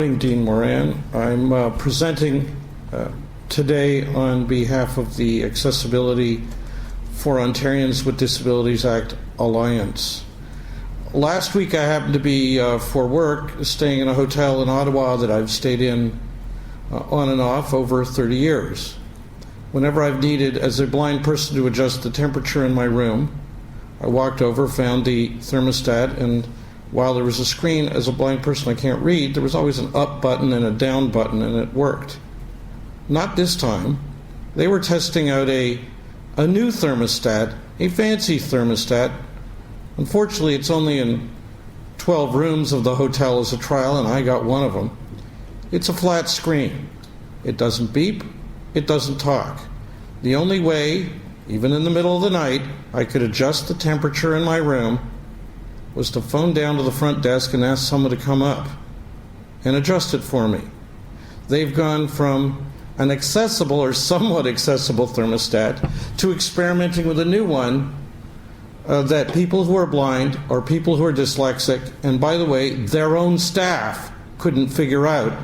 Dean Moran. I'm presenting today on behalf of the Accessibility for Ontarians with Disabilities Act Alliance. Last week I happened to be for work staying in a hotel in Ottawa that I've stayed in on and off over 30 years. Whenever I've needed, as a blind person, to adjust the temperature in my room, I walked over, found the thermostat, and while there was a screen, as a blind person I can't read, there was always an up button and a down button, and it worked. Not this time. They were testing out a new thermostat, a fancy thermostat. Unfortunately, it's only in 12 rooms of the hotel as a trial, and I got one of them. It's a flat screen. It doesn't beep. It doesn't talk. The only way, even in the middle of the night, I could adjust the temperature in my room was to phone down to the front desk and ask someone to come up and adjust it for me. They've gone from an accessible or somewhat accessible thermostat to experimenting with a new one that people who are blind or people who are dyslexic, and by the way, their own staff couldn't figure out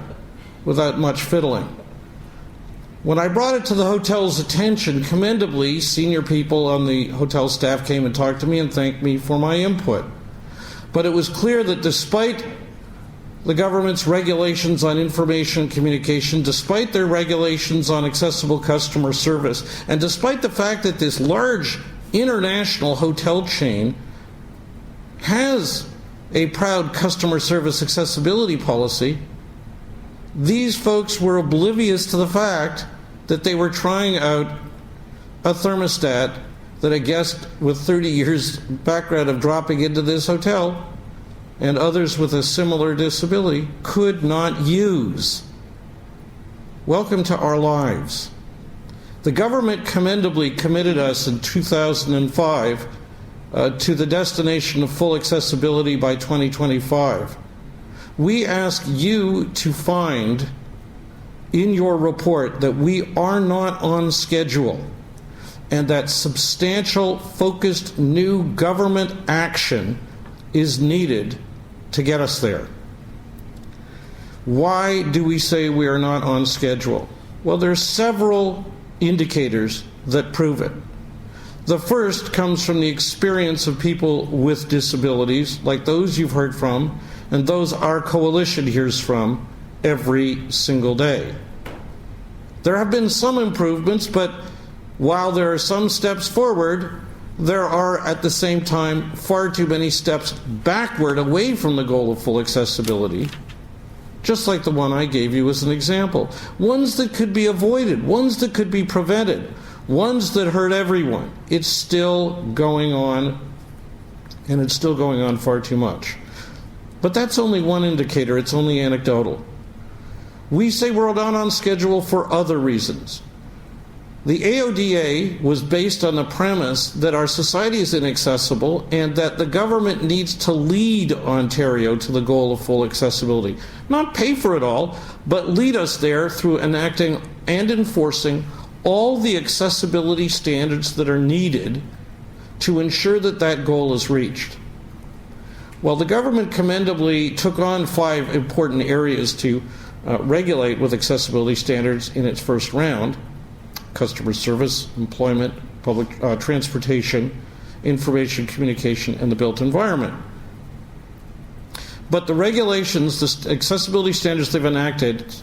without much fiddling. When I brought it to the hotel's attention, commendably, senior people on the hotel staff came and talked to me and thanked me for my input. But it was clear that despite the government's regulations on information communication, despite their regulations on accessible customer service, and despite the fact that this large international hotel chain has a proud customer service accessibility policy, these folks were oblivious to the fact that they were trying out a thermostat that a guest with 30 years background of dropping into this hotel and others with a similar disability could not use. Welcome to our lives. The government commendably committed us in 2005 to the destination of full accessibility by 2025. We ask you to find in your report that we are not on schedule and that substantial, focused, new government action is needed to get us there. Why do we say we are not on schedule? Well, there are several indicators that prove it. The first comes from the experience of people with disabilities, like those you've heard from, and those our coalition hears from every single day. There have been some improvements, but while there are some steps forward, there are at the same time far too many steps backward away from the goal of full accessibility, just like the one I gave you as an example. Ones that could be avoided, ones that could be prevented, ones that hurt everyone. It's still going on, and it's still going on far too much. But that's only one indicator. It's only anecdotal. We say we're not on schedule for other reasons. The AODA was based on the premise that our society is inaccessible and that the government needs to lead Ontario to the goal of full accessibility. Not pay for it all, but lead us there through enacting and enforcing all the accessibility standards that are needed to ensure that that goal is reached. Well, the government commendably took on 5 important areas to regulate with accessibility standards in its first round: customer service, employment, public transportation, information communication, and the built environment. But the regulations, the accessibility standards they've enacted,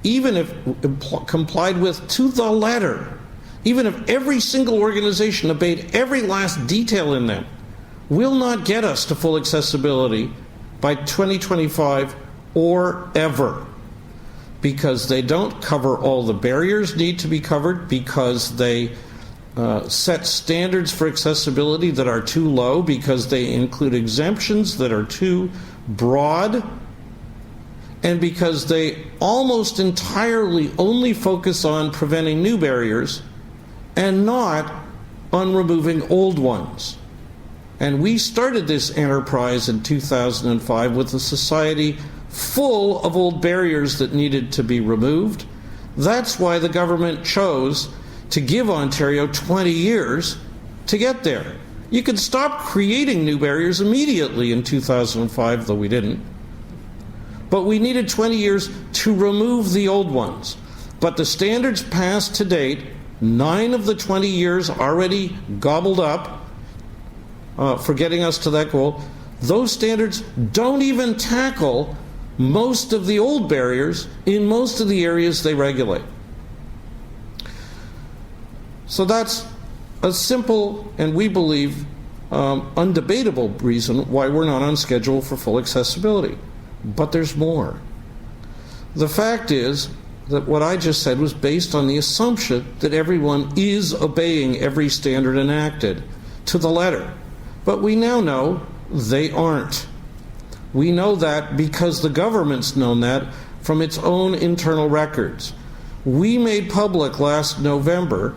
even if complied with to the letter, even if every single organization obeyed every last detail in them, will not get us to full accessibility by 2025 or ever, because they don't cover all the barriers need to be covered, because they set standards for accessibility that are too low, because they include exemptions that are too broad, and because they almost entirely only focus on preventing new barriers and not on removing old ones. And we started this enterprise in 2005 with a society full of old barriers that needed to be removed. That's why the government chose to give Ontario 20 years to get there. You could stop creating new barriers immediately in 2005, though we didn't. But we needed 20 years to remove the old ones. But the standards passed to date, 9 of the 20 years already gobbled up for getting us to that goal. Those standards don't even tackle most of the old barriers in most of the areas they regulate. So that's a simple, and we believe, undebatable reason why we're not on schedule for full accessibility. But there's more. The fact is that what I just said was based on the assumption that everyone is obeying every standard enacted to the letter. But we now know they aren't. We know that because the government's known that from its own internal records. We made public last November,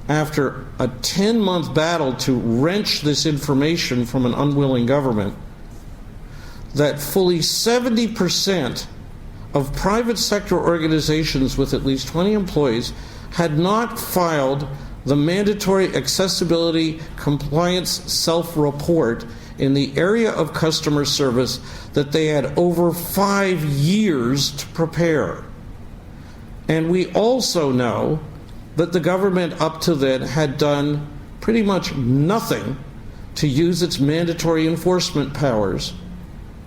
after a 10-month battle to wrench this information from an unwilling government, that fully 70% of private sector organizations with at least 20 employees had not filed the mandatory accessibility compliance self-report in the area of customer service that they had over 5 years to prepare. And we also know that the government up to then had done pretty much nothing to use its mandatory enforcement powers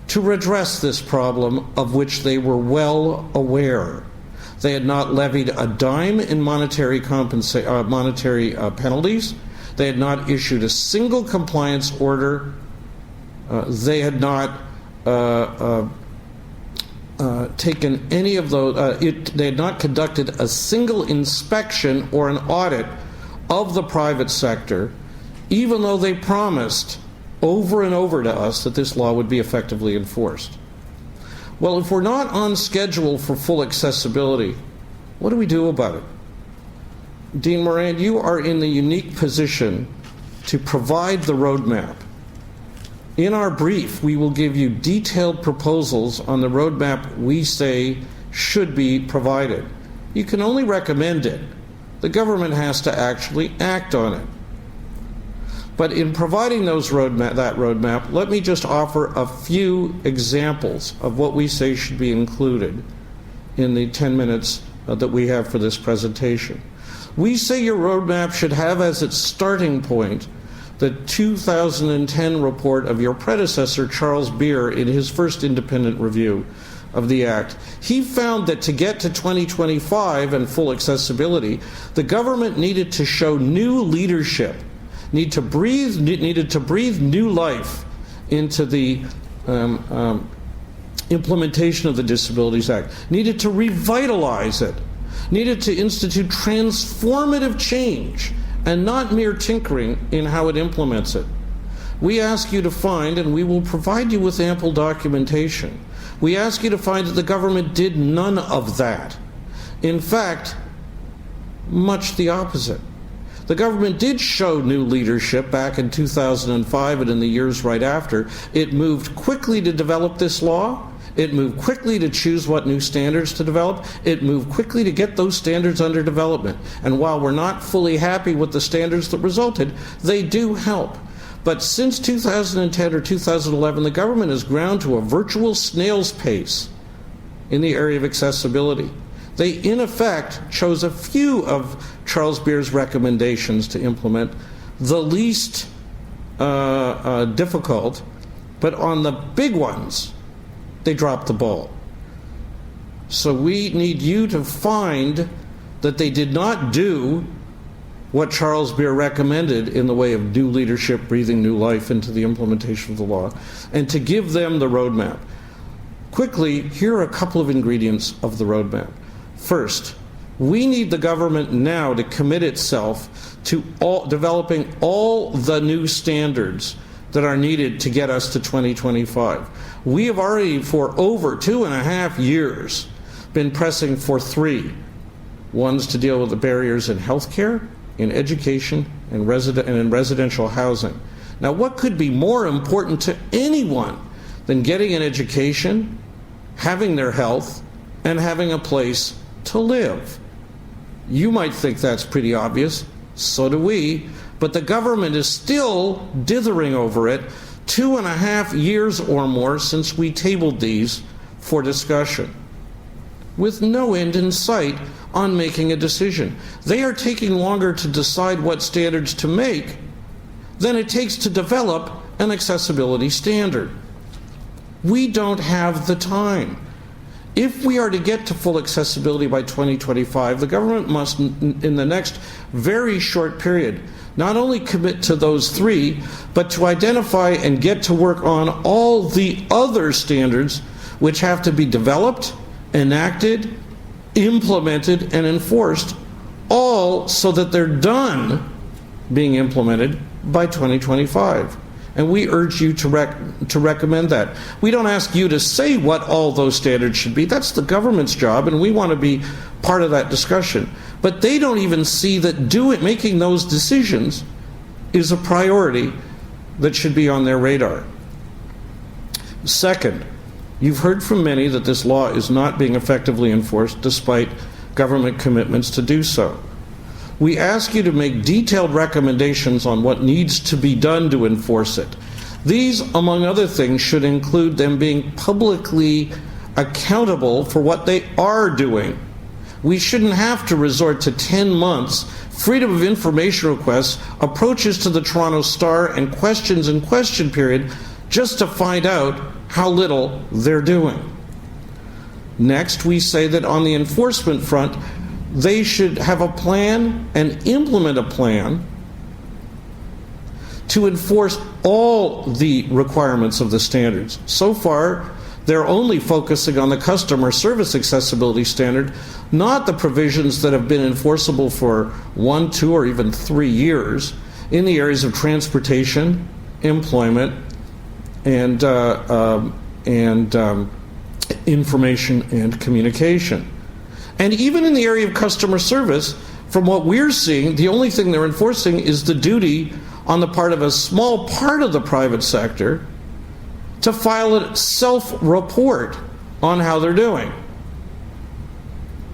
to redress this problem, of which they were well aware. They had not levied a dime in monetary penalties. They had not issued a single compliance order. They had not taken any of those. They had not conducted a single inspection or an audit of the private sector, even though they promised over and over to us that this law would be effectively enforced. Well, if we're not on schedule for full accessibility, what do we do about it? Dean Moran, you are in the unique position to provide the roadmap. In our brief, we will give you detailed proposals on the roadmap we say should be provided. You can only recommend it. The government has to actually act on it. But in providing that roadmap, let me just offer a few examples of what we say should be included in the 10 minutes that we have for this presentation. We say your roadmap should have as its starting point the 2010 report of your predecessor, Charles Beer, in his first independent review of the Act. He found that to get to 2025 and full accessibility, the government needed to show new leadership, needed to breathe new life into the implementation of the Disabilities Act, needed to revitalize it, needed to institute transformative change and not mere tinkering in how it implements it. We ask you to find, and we will provide you with ample documentation, we ask you to find that the government did none of that. In fact, much the opposite. The government did show new leadership back in 2005 and in the years right after. It moved quickly to develop this law. It moved quickly to choose what new standards to develop. It moved quickly to get those standards under development. And while we're not fully happy with the standards that resulted, they do help. But since 2010 or 2011, the government has ground to a virtual snail's pace in the area of accessibility. They, in effect, chose a few of Charles Beer's recommendations to implement, the least difficult, but on the big ones, they dropped the ball. So we need you to find that they did not do what Charles Beer recommended in the way of new leadership, breathing new life into the implementation of the law, and to give them the roadmap. Quickly, here are a couple of ingredients of the roadmap. First, we need the government now to commit itself to developing all the new standards that are needed to get us to 2025. We have already, for over 2.5 years, been pressing for 3. One's to deal with the barriers in healthcare, in education, and in residential housing. Now, what could be more important to anyone than getting an education, having their health, and having a place to live? You might think that's pretty obvious, so do we, but the government is still dithering over it 2.5 years or more since we tabled these for discussion, with no end in sight on making a decision. They are taking longer to decide what standards to make than it takes to develop an accessibility standard. We don't have the time. If we are to get to full accessibility by 2025, the government must, in the next very short period, not only commit to those three, but to identify and get to work on all the other standards which have to be developed, enacted, implemented, and enforced, all so that they're done being implemented by 2025. And we urge you to recommend that. We don't ask you to say what all those standards should be. That's the government's job, and we want to be part of that discussion. But they don't even see that making those decisions is a priority that should be on their radar. Second, you've heard from many that this law is not being effectively enforced despite government commitments to do so. We ask you to make detailed recommendations on what needs to be done to enforce it. These, among other things, should include them being publicly accountable for what they are doing. We shouldn't have to resort to 10 months, freedom of information requests, approaches to the Toronto Star, and questions in question period just to find out how little they're doing. Next, we say that on the enforcement front, they should have a plan and implement a plan to enforce all the requirements of the standards. So far, they're only focusing on the customer service accessibility standard, not the provisions that have been enforceable for 1, 2, or even 3 years in the areas of transportation, employment, and information and communication. And even in the area of customer service, from what we're seeing, the only thing they're enforcing is the duty on the part of a small part of the private sector to file a self-report on how they're doing.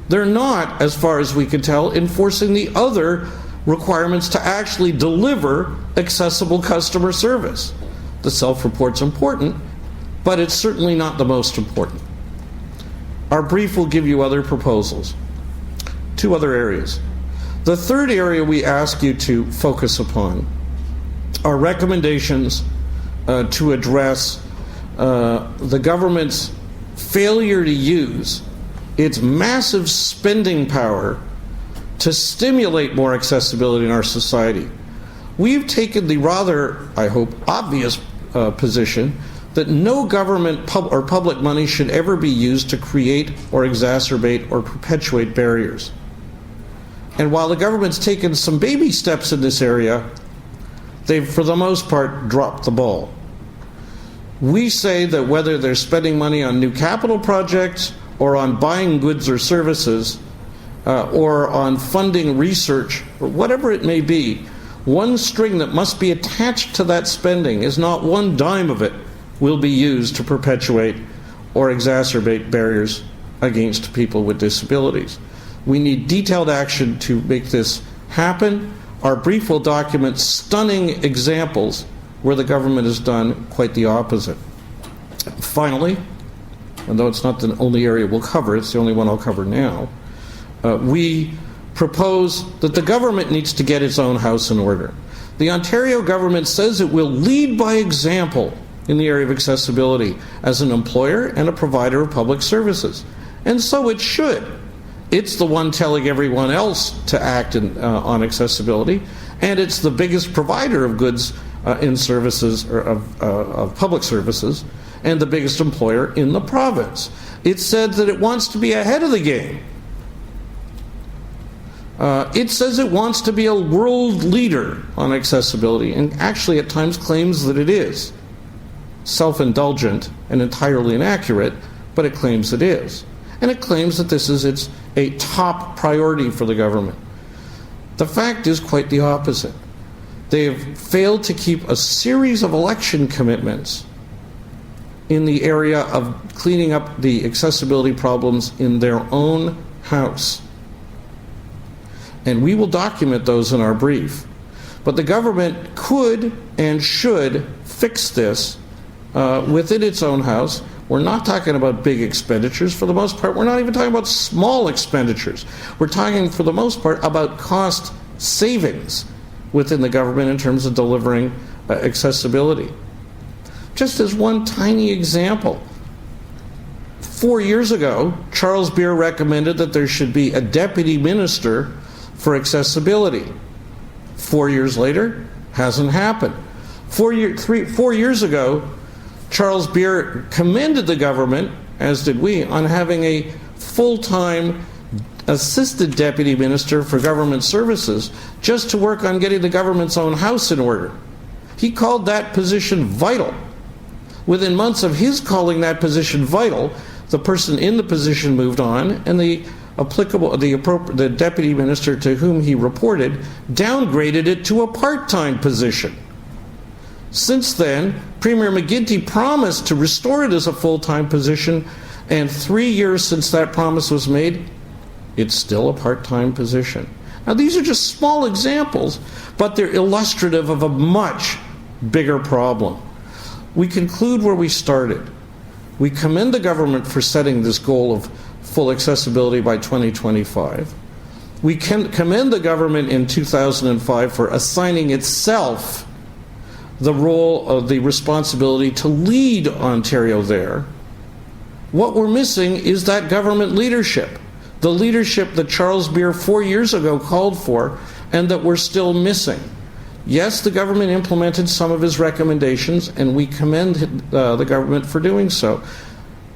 They're not, as far as we can tell, enforcing the other requirements to actually deliver accessible customer service. The self-report's important, but it's certainly not the most important. Our brief will give you other proposals. 2 other areas. The third area we ask you to focus upon are recommendations to address the government's failure to use its massive spending power to stimulate more accessibility in our society. We've taken the rather, I hope, obvious position that no government or public money should ever be used to create or exacerbate or perpetuate barriers. And while the government's taken some baby steps in this area, they've, for the most part, dropped the ball. We say that whether they're spending money on new capital projects or on buying goods or services or on funding research, or whatever it may be, one string that must be attached to that spending is not one dime of it will be used to perpetuate or exacerbate barriers against people with disabilities. We need detailed action to make this happen. Our brief will document stunning examples where the government has done quite the opposite. Finally, and though it's not the only area we'll cover, it's the only one I'll cover now, we propose that the government needs to get its own house in order. The Ontario government says it will lead by example in the area of accessibility as an employer and a provider of public services. And so it should. It's the one telling everyone else to act on accessibility, and it's the biggest provider of goods in services, or of public services, and the biggest employer in the province. It said that it wants to be ahead of the game. It says it wants to be a world leader on accessibility, and actually at times claims that it is. Self-indulgent and entirely inaccurate, but it claims it is. And it claims that this is a top priority for the government. The fact is quite the opposite. They have failed to keep a series of election commitments in the area of cleaning up the accessibility problems in their own house. And we will document those in our brief. But the government could and should fix this within its own house We're not talking about big expenditures. For the most part, we're not even talking about small expenditures. We're talking, for the most part, about cost savings within the government in terms of delivering accessibility. Just as one tiny example, 4 years ago, Charles Beer recommended that there should be a deputy minister for accessibility. 4 years later, hasn't happened. 4 years ago, Charles Beer commended the government, as did we, on having a full-time assistant deputy minister for government services just to work on getting the government's own house in order. He called that position vital. Within months of his calling that position vital, the person in the position moved on, and the deputy minister to whom he reported downgraded it to a part-time position. Since then, Premier McGuinty promised to restore it as a full-time position, and 3 years since that promise was made, it's still a part-time position. Now, these are just small examples, but they're illustrative of a much bigger problem. We conclude where we started. We commend the government for setting this goal of full accessibility by 2025. We can commend the government in 2005 for assigning itself the role of the responsibility to lead Ontario there. What we're missing is that government leadership, the leadership that Charles Beer 4 years ago called for and that we're still missing. Yes, the government implemented some of his recommendations, and we commend the government for doing so.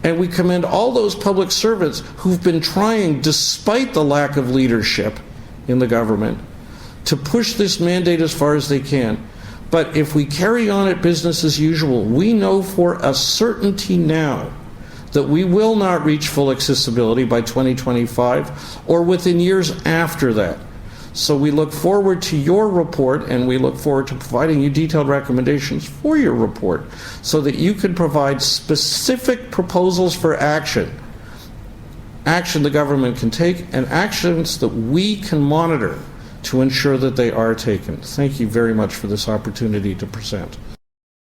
And we commend all those public servants who've been trying, despite the lack of leadership in the government, to push this mandate as far as they can. But if we carry on at business as usual, we know for a certainty now that we will not reach full accessibility by 2025 or within years after that. So we look forward to your report, and we look forward to providing you detailed recommendations for your report so that you can provide specific proposals for action the government can take, and actions that we can monitor to ensure that they are taken. Thank you very much for this opportunity to present.